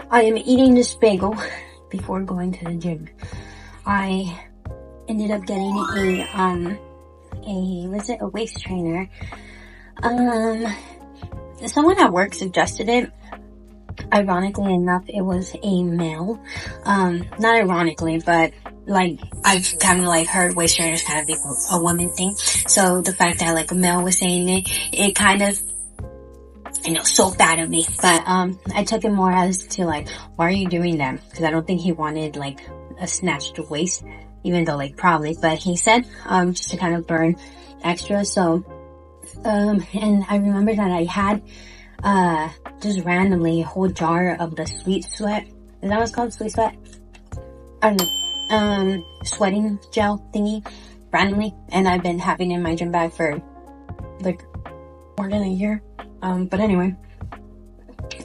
I am eating this bagel before going to the gym. I ended up getting a waist trainer. Someone at work suggested it. Ironically enough, it was a male. Not ironically, but like, I've kind of like heard waist trainers kind of be a woman thing. So the fact that like a male was saying it, it kind of, soaked out of me. But, I took it more as to like, why are you doing that? Because I don't think he wanted like a snatched waist, even though like probably, but he said, just to kind of burn extra. So, and I remember that I had, just randomly a whole jar of the Sweet Sweat. Is that what's called? Sweet Sweat? I don't know. Sweating gel thingy randomly. And I've been having it in my gym bag for like more than a year. But anyway.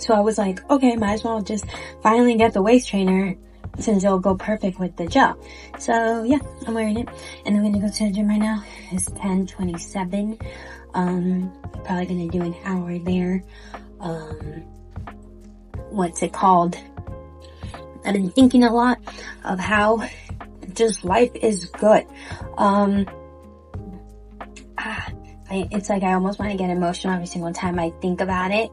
So I was like, okay, might as well just finally get the waist trainer since it'll go perfect with the gel. So yeah, I'm wearing it. And I'm gonna go to the gym right now. It's 10:27. Probably gonna do an hour there. What's it called? I've been thinking a lot of how just life is good. It's like I almost want to get emotional every single time I think about it.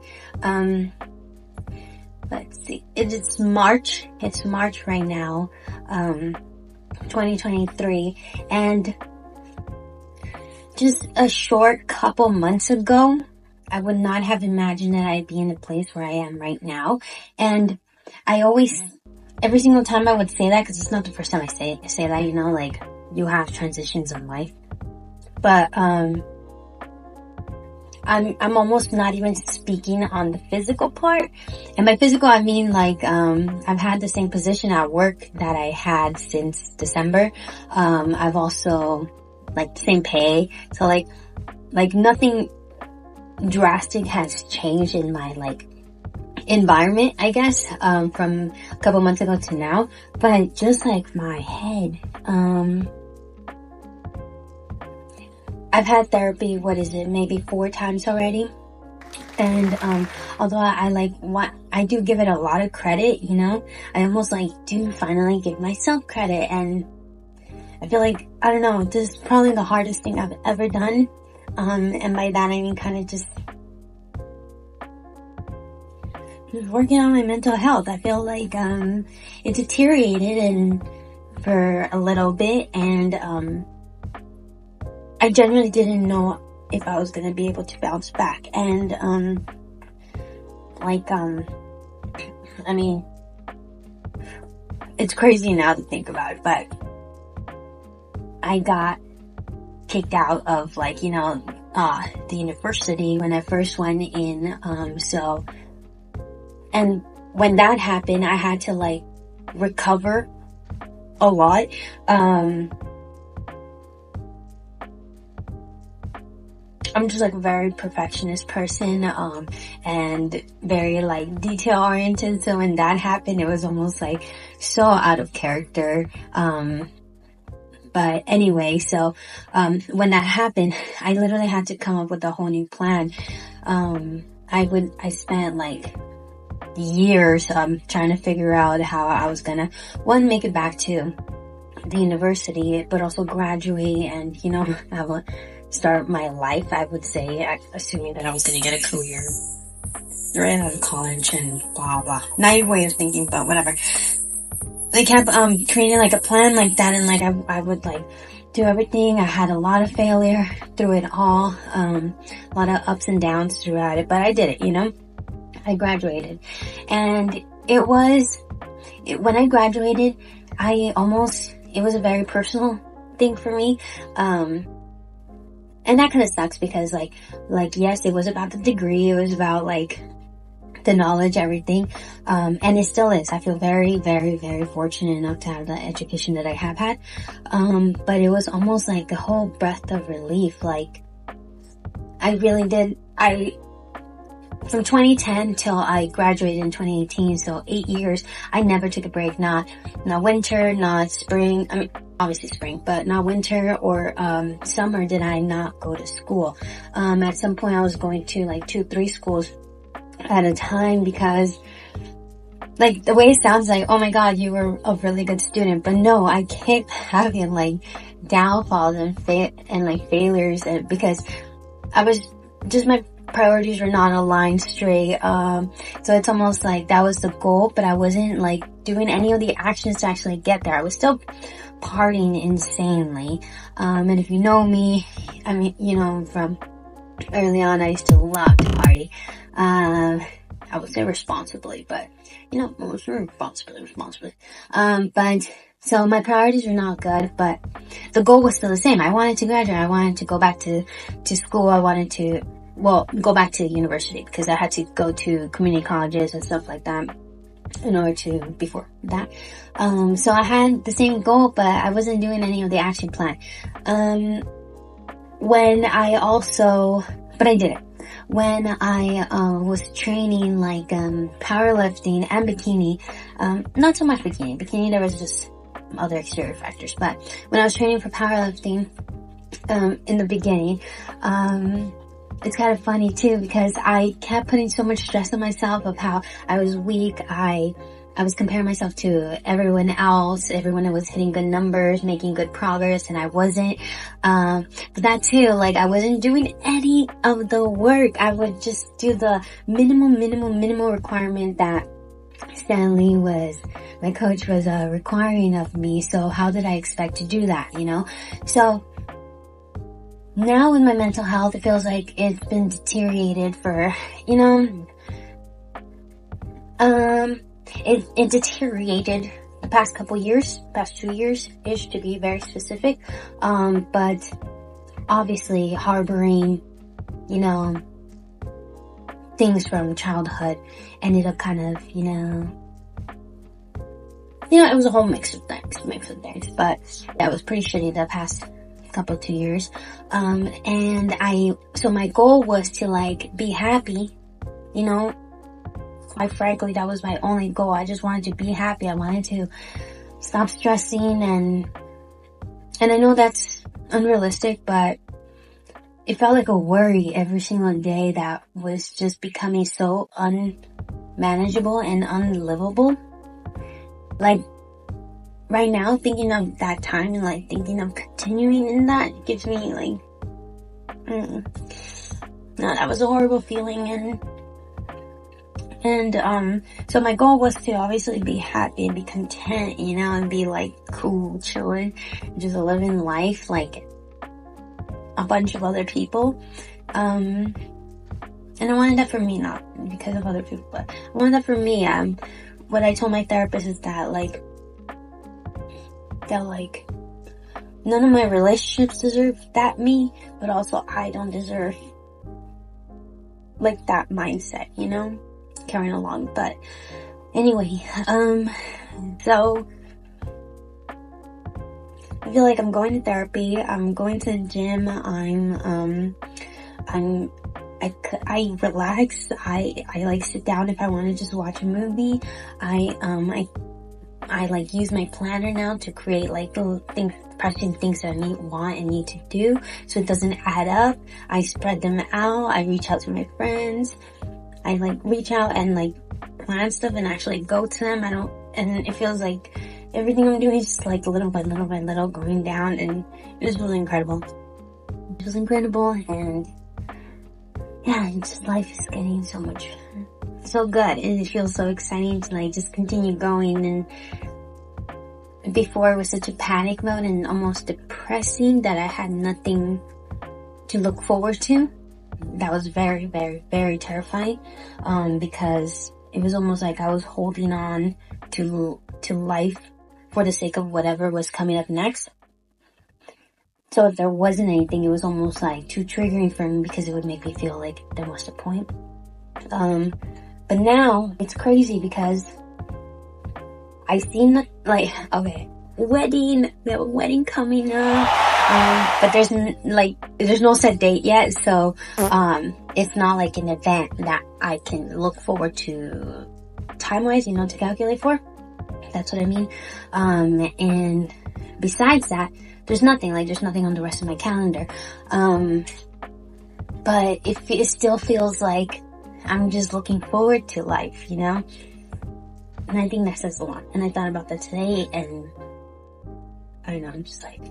Let's see. It's March. It's March right now. 2023. And just a short couple months ago, I would not have imagined that I'd be in the place where I am right now. And I always, every single time I would say that, because it's not the first time I say that, like, you have transitions in life. But, I'm almost not even speaking on the physical part. And by physical, I mean like, I've had the same position at work that I had since December. I've also, like, same pay. So like nothing drastic has changed in my, like, environment, I guess, from a couple months ago to now. But just like my head, I've had therapy, maybe 4 times already. And, although I do give it a lot of credit, I almost do finally give myself credit. And I feel like, I don't know, this is probably the hardest thing I've ever done. And by that I mean kind of just working on my mental health. I feel like, it deteriorated for a little bit, and, I genuinely didn't know if I was gonna be able to bounce back. And, I mean, it's crazy now to think about it, but I got kicked out of, the university when I first went in, and when that happened, I had to, recover a lot. I'm just a very perfectionist person, and very detail oriented. So when that happened, it was almost so out of character. But anyway, so, when that happened, I literally had to come up with a whole new plan. I spent years, trying to figure out how I was gonna, one, make it back to the university, but also graduate and, start my life, I would say, assuming that I was going to get a career right out of college and blah, blah. Naive way of thinking, but whatever. They kept, creating a plan like that, and I would do everything. I had a lot of failure through it all, a lot of ups and downs throughout it, but I did it, I graduated. And when I graduated, it was a very personal thing for me, and that kind of sucks because yes, it was about the degree. It was about the knowledge, everything. And it still is. I feel very, very, very fortunate enough to have the education that I have had. But it was almost a whole breath of relief. I really did. From 2010 till I graduated in 2018, so 8 years, I never took a break. Not winter, not spring. I mean, obviously spring, but not winter or, summer did I not go to school. At some point I was going to 2, 3 schools at a time because like the way it sounds like, oh my god, you were a really good student, but no, I kept having like downfalls and like failures, and because I was just, my priorities were not aligned straight. So it's almost like that was the goal, but I wasn't like doing any of the actions to actually get there. I was still partying insanely. And if you know me, I mean, you know, from early on, I used to love to party. I would say responsibly, but you know, responsibly. But so my priorities were not good, but the goal was still the same. I wanted to graduate. I wanted to go back to school. I wanted to, well, go back to university because I had to go to community colleges and stuff like that in order to, before that. So I had the same goal, but I wasn't doing any of the action plan. But I did it. When I was training like powerlifting and bikini, not so much bikini there was just other exterior factors, but when I was training for powerlifting in the beginning, it's kind of funny too because I kept putting so much stress on myself of how I was weak. I was comparing myself to everyone else, everyone that was hitting good numbers, making good progress, and I wasn't. But that too, like I wasn't doing any of the work. I would just do the minimal requirement that Stanley my coach was requiring of me. So how did I expect to do that, you know? So now with my mental health, it feels like it's been deteriorated for, you know, it deteriorated the past couple years, past 2 years-ish to be very specific. But obviously harboring, you know, things from childhood ended up kind of, you know, it was a whole mix of things, but that was pretty shitty the past couple 2 years. So my goal was to like be happy, you know. Quite frankly, that was my only goal. I just wanted to be happy. I wanted to stop stressing, and I know that's unrealistic, but it felt like a worry every single day that was just becoming so unmanageable and unlivable. Like right now, thinking of that time and like thinking of continuing in that gives me like, no, that was a horrible feeling. And so my goal was to obviously be happy and be content, you know, and be like cool, chilling, just living life like a bunch of other people. And I wanted that for me, not because of other people, but I wanted that for me. What I told my therapist is that like none of my relationships deserve that me, but also I don't deserve like that mindset, you know, carrying along. But anyway, so I feel like I'm going to therapy, I'm going to the gym, I relax, I like sit down if I want to just watch a movie. I like use my planner now to create like little things, pressing things that I want and need to do, so it doesn't add up. I spread them out. I reach out to my friends. I like reach out and like plan stuff and actually go to them. And it feels like everything I'm doing is just like little by little going down, and it was really incredible. It was incredible, and yeah, just life is getting so good, and it feels so exciting to like just continue going. And before it was such a panic mode and almost depressing that I had nothing to look forward to. That was very, very, very terrifying, because it was almost like I was holding on to life for the sake of whatever was coming up next. So if there wasn't anything, it was almost like too triggering for me because it would make me feel like there was a point. But now it's crazy because I seen we have a wedding coming up, but there's no set date yet, so it's not like an event that I can look forward to time-wise, you know, to calculate for. That's what I mean. And besides that, there's nothing on the rest of my calendar. But it still feels like I'm just looking forward to life, you know? And I think that says a lot. And I thought about that today, and I don't know, I'm just like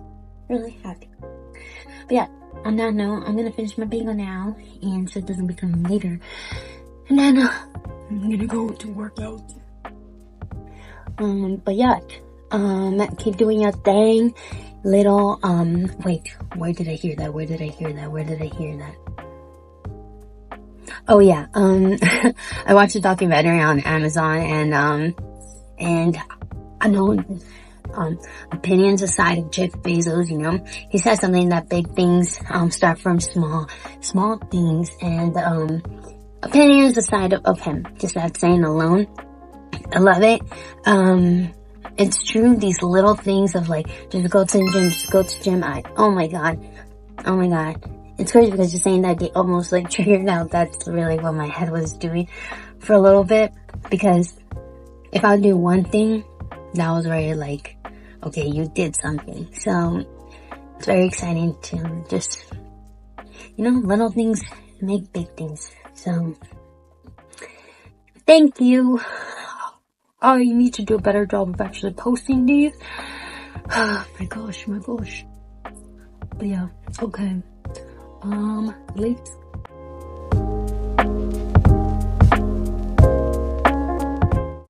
really happy. But yeah, on that note, I'm gonna finish my bagel now, and so it doesn't become later. And then I'm gonna go to work out. But yeah, keep doing your thing. Little, wait, where did I hear that? Where did I hear that? Oh yeah, I watched a documentary on Amazon, and I know, opinions aside of Jeff Bezos, you know, he said something that big things, start from small things, and, opinions aside of him, just that saying alone, I love it. It's true, these little things of like, just go to the gym, oh my god. It's crazy because you're saying that, they almost like triggered out. That's really what my head was doing for a little bit, because if I do one thing, that was already like, okay, you did something. So, it's very exciting to just, you know, little things make big things. So, thank you. I need to do a better job of actually posting these. Oh my gosh. But yeah, okay. Let's